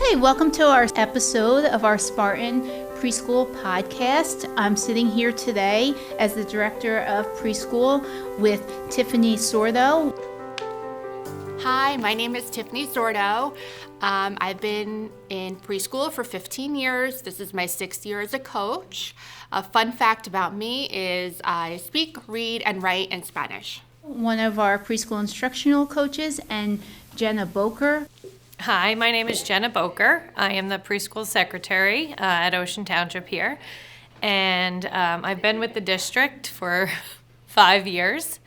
Okay, welcome to our episode of our Spartan Preschool Podcast. I'm sitting here today as the Director of Preschool with Tiffany Sordo. Hi, my name is Tiffany Sordo. I've been in preschool for 15 years. This is my 6th year as a coach. A fun fact about me is I speak, read, and write in Spanish. One of our preschool instructional coaches, and Jenna Boker. Hi, my name is Jenna Boker. I am the preschool secretary at Ocean Township here. And I've been with the district for 5 years.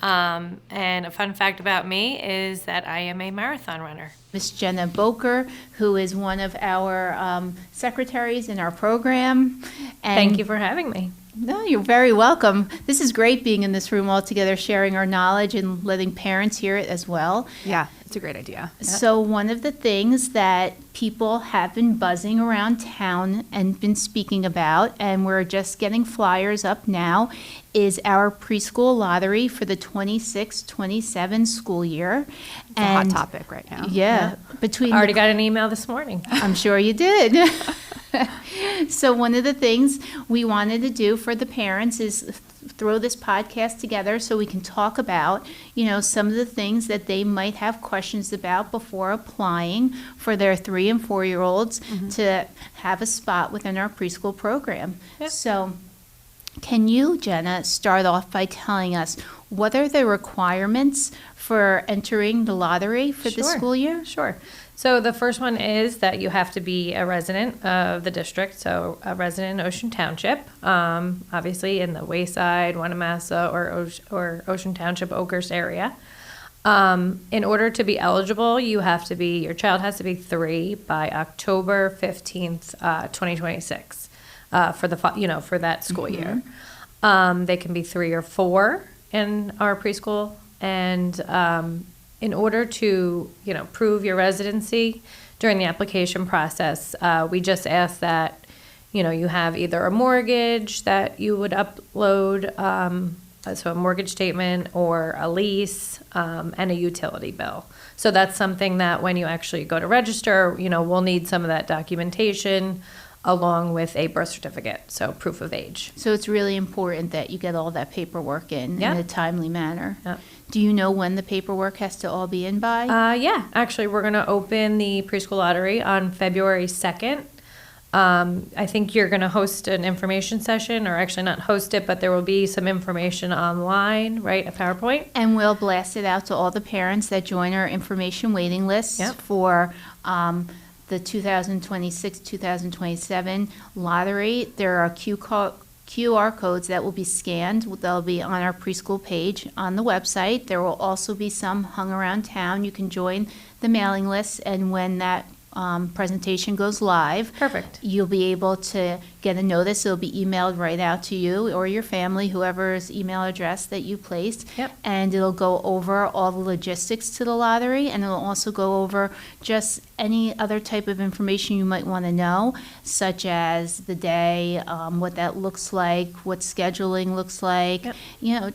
And a fun fact about me is that I am a marathon runner. Miss Jenna Boker, who is one of our secretaries in our program. And Thank you for having me. No, you're very welcome. This is great being in this room all together, sharing our knowledge and letting parents hear it as well. Yeah, it's a great idea. So one of the things that people have been buzzing around town and been speaking about, and we're just getting flyers up now, is our preschool lottery for the 26-27 school year. It's a hot topic right now. Yeah. Between I already got an email this morning. I'm sure you did. So one of the things we wanted to do for the parents is throw this podcast together so we can talk about, some of the things that they might have questions about before applying for their 3 and 4-year-olds to have a spot within our preschool program. Yep. So can you, Jenna, start off by telling us what are the requirements for entering the lottery for the school year? Sure. So the first one is that you have to be a resident of the district, so a resident in Ocean Township, obviously in the Wayside, Wanamassa, or Ocean Township, Oakhurst area. In order to be eligible, your child has to be 3 by October 15th, 2026, for that school year. They can be 3 or 4 in our preschool, and in order to, prove your residency during the application process, we just ask that, you have either a mortgage that you would upload, so a mortgage statement or a lease, and a utility bill. So that's something that when you actually go to register, we'll need some of that documentation along with a birth certificate, so proof of age. So it's really important that you get all that paperwork in a timely manner. Yeah. Do you know when the paperwork has to all be in by? Yeah, actually, we're going to open the preschool lottery on February 2nd. I think you're going to host an information session, or actually not host it, but there will be some information online, right, a PowerPoint? And we'll blast it out to all the parents that join our information waiting list for the 2026-2027 lottery. There are QR codes that will be scanned. They'll be on our preschool page on the website. There will also be some hung around town. You can join the mailing list, and when that presentation goes live, Perfect. You'll be able to get a notice. It'll be emailed right out to you or your family, whoever's email address that you placed. Yep. And it'll go over all the logistics to the lottery, and it'll also go over just any other type of information you might want to know, such as the day, what that looks like, what scheduling looks like,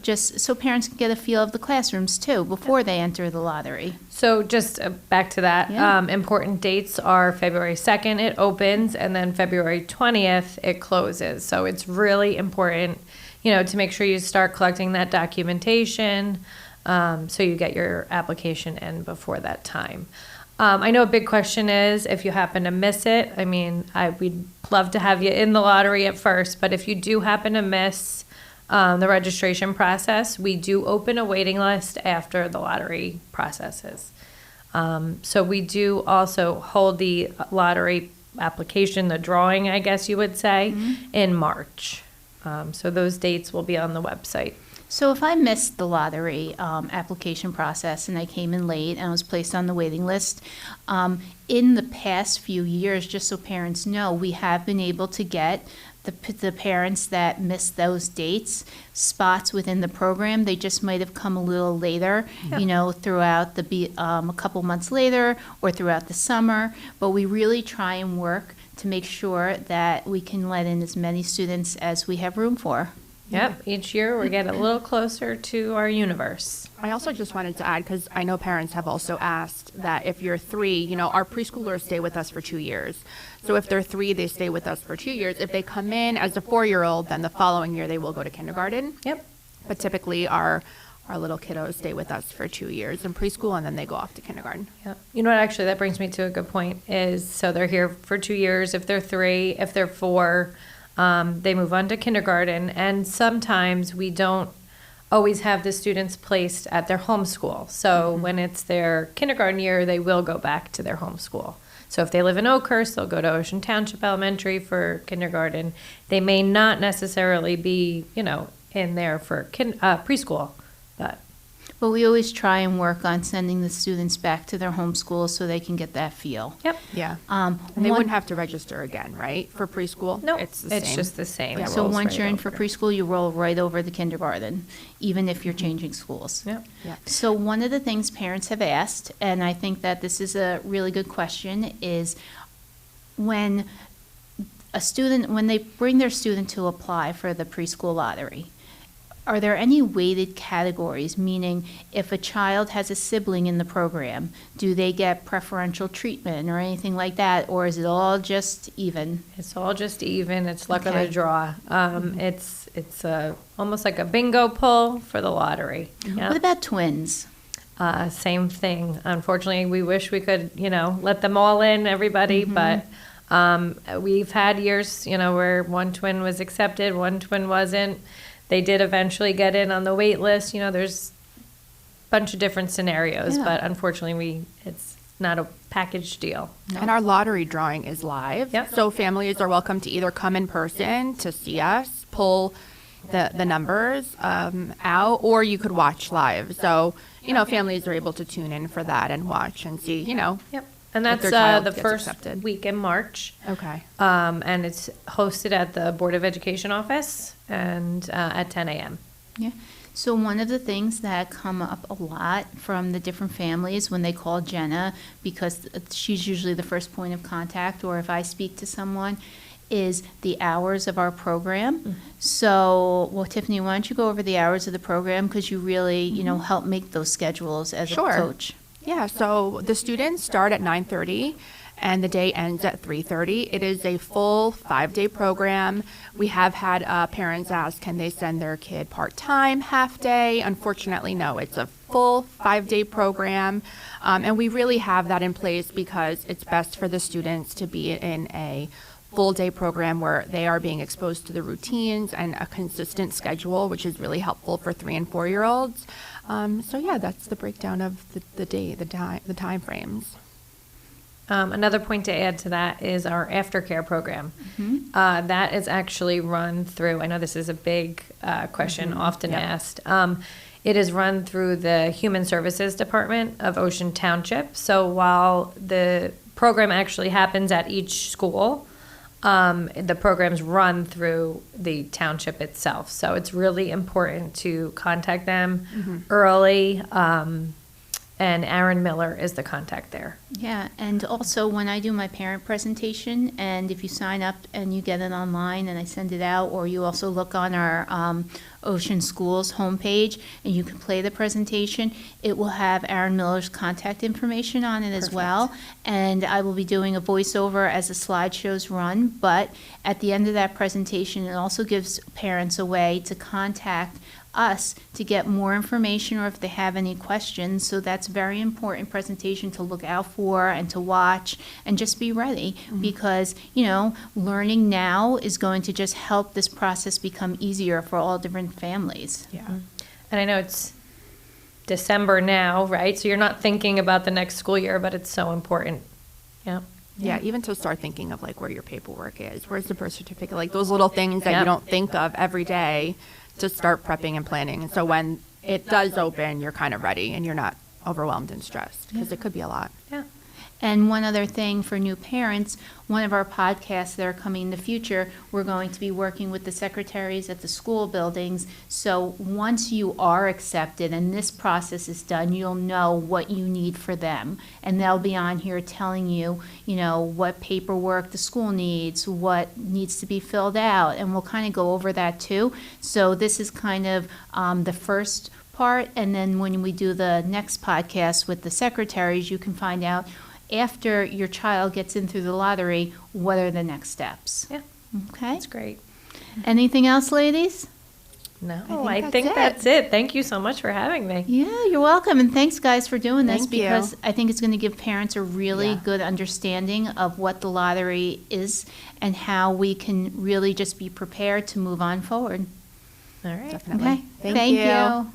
just so parents can get a feel of the classrooms too before they enter the lottery. So just back to that, important dates are February 2nd, it opens, and then February 20th, it closes. So it's really important, to make sure you start collecting that documentation so you get your application in before that time. I know a big question is if you happen to miss it. I mean, we'd love to have you in the lottery at first, but if you do happen to miss the registration process, we do open a waiting list after the lottery processes. So we do also hold the lottery application, the drawing, I guess you would say, in March. So those dates will be on the website. So if I missed the lottery application process and I came in late and was placed on the waiting list, in the past few years, just so parents know, we have been able to get the parents that missed those dates spots within the program. They just might have come a little later, throughout a couple months later or throughout the summer. But we really try and work to make sure that we can let in as many students as we have room for. Yep, each year we're getting a little closer to our universe. I also just wanted to add, because I know parents have also asked that if you're 3, our preschoolers stay with us for 2 years. So if they're 3, they stay with us for 2 years. If they come in as a 4-year-old, then the following year they will go to kindergarten. Yep. But typically our little kiddos stay with us for 2 years in preschool, and then they go off to kindergarten. Yep. You know what, actually, that brings me to a good point is, so they're here for 2 years. If they're 3, if they're 4, they move on to kindergarten. And sometimes we don't always have the students placed at their home school. So when it's their kindergarten year, they will go back to their home school. So if they live in Oakhurst, they'll go to Ocean Township Elementary for kindergarten. They may not necessarily be, in there for preschool, but we always try and work on sending the students back to their home schools so they can get that feel. yep. Yeah. And they one- wouldn't have to register again, right, for preschool? No, It's the same. just the same. Yeah, It So rolls once right you're in over. for preschool, you roll right over to kindergarten, even if you're changing schools. Yep. Yeah. So one of the things parents have asked, and I think that this is a really good question, is when when they bring their student to apply for the preschool lottery, are there any weighted categories? Meaning, if a child has a sibling in the program, do they get preferential treatment or anything like that? Or is it all just even? It's all just even. It's luck of Okay. the draw. It's almost like a bingo pull for the lottery. Yeah. What about twins? Same thing. Unfortunately, we wish we could, let them all in, everybody, but we've had years, where one twin was accepted, one twin wasn't. They did eventually get in on the wait list. There's a bunch of different scenarios, Yeah. but unfortunately, it's not a package deal. And our lottery drawing is live. Yep. So families are welcome to either come in person to see us, pull the numbers out, or you could watch live. So, families are able to tune in for that and watch and see, Yep. And If that's their child the gets first accepted. week in March. Okay. And it's hosted at the Board of Education office and at 10 a.m. Yeah. So one of the things that come up a lot from the different families when they call Jenna, because she's usually the first point of contact, or if I speak to someone, is the hours of our program. So, Tiffany, why don't you go over the hours of the program, because you really, help make those schedules as Sure. a coach. Yeah, so the students start at 9:30 and the day ends at 3:30. It is a full 5-day program. We have had parents ask, can they send their kid part-time, half-day? Unfortunately, no, it's a full 5-day program. And we really have that in place because it's best for the students to be in a full-day program where they are being exposed to the routines and a consistent schedule, which is really helpful for 3 and 4-year-olds. So yeah, that's the breakdown of the day, the time frames. Another point to add to that is our aftercare program. That is actually run through, I know this is a big question often asked. It is run through the Human Services Department of Ocean Township. So while the program actually happens at each school, the programs run through the township itself. So it's really important to contact them early. And Aaron Miller is the contact there. Yeah, and also when I do my parent presentation, and if you sign up and you get it online and I send it out, or you also look on our Ocean Schools homepage and you can play the presentation, it will have Aaron Miller's contact information on it as well. And I will be doing a voiceover as the slideshows run, but at the end of that presentation, it also gives parents a way to contact us to get more information or if they have any questions. So that's a very important presentation to look out for and to watch and just be ready because, learning now is going to just help this process become easier for all different families. Yeah. And I know it's December now, right? So you're not thinking about the next school year, but it's so important. Yeah. Yeah, even to start thinking of like where your paperwork is, where's the birth certificate, like those little things that Yeah. you don't think of every day to start prepping and planning. And so when it does open, you're kind of ready and you're not overwhelmed and stressed because it could be a lot. Yeah. And one other thing for new parents, one of our podcasts that are coming in the future, we're going to be working with the secretaries at the school buildings. So once you are accepted and this process is done, you'll know what you need for them. And they'll be on here telling you, you know, what paperwork the school needs, what needs to be filled out, and we'll kind of go over that too. So this is kind of the first part, and then when we do the next podcast with the secretaries, you can find out after your child gets in through the lottery, what are the next steps? Yeah, Okay? that's great. Anything else, ladies? No, I I think think that's that's it. Thank you so much for having me. Yeah, you're welcome, and thanks, guys, for doing this, Thank you. because I think it's going to give parents a really Yeah. good understanding of what the lottery is and how we can really just be prepared to move on forward. All right. Definitely. Okay? Thank you. you.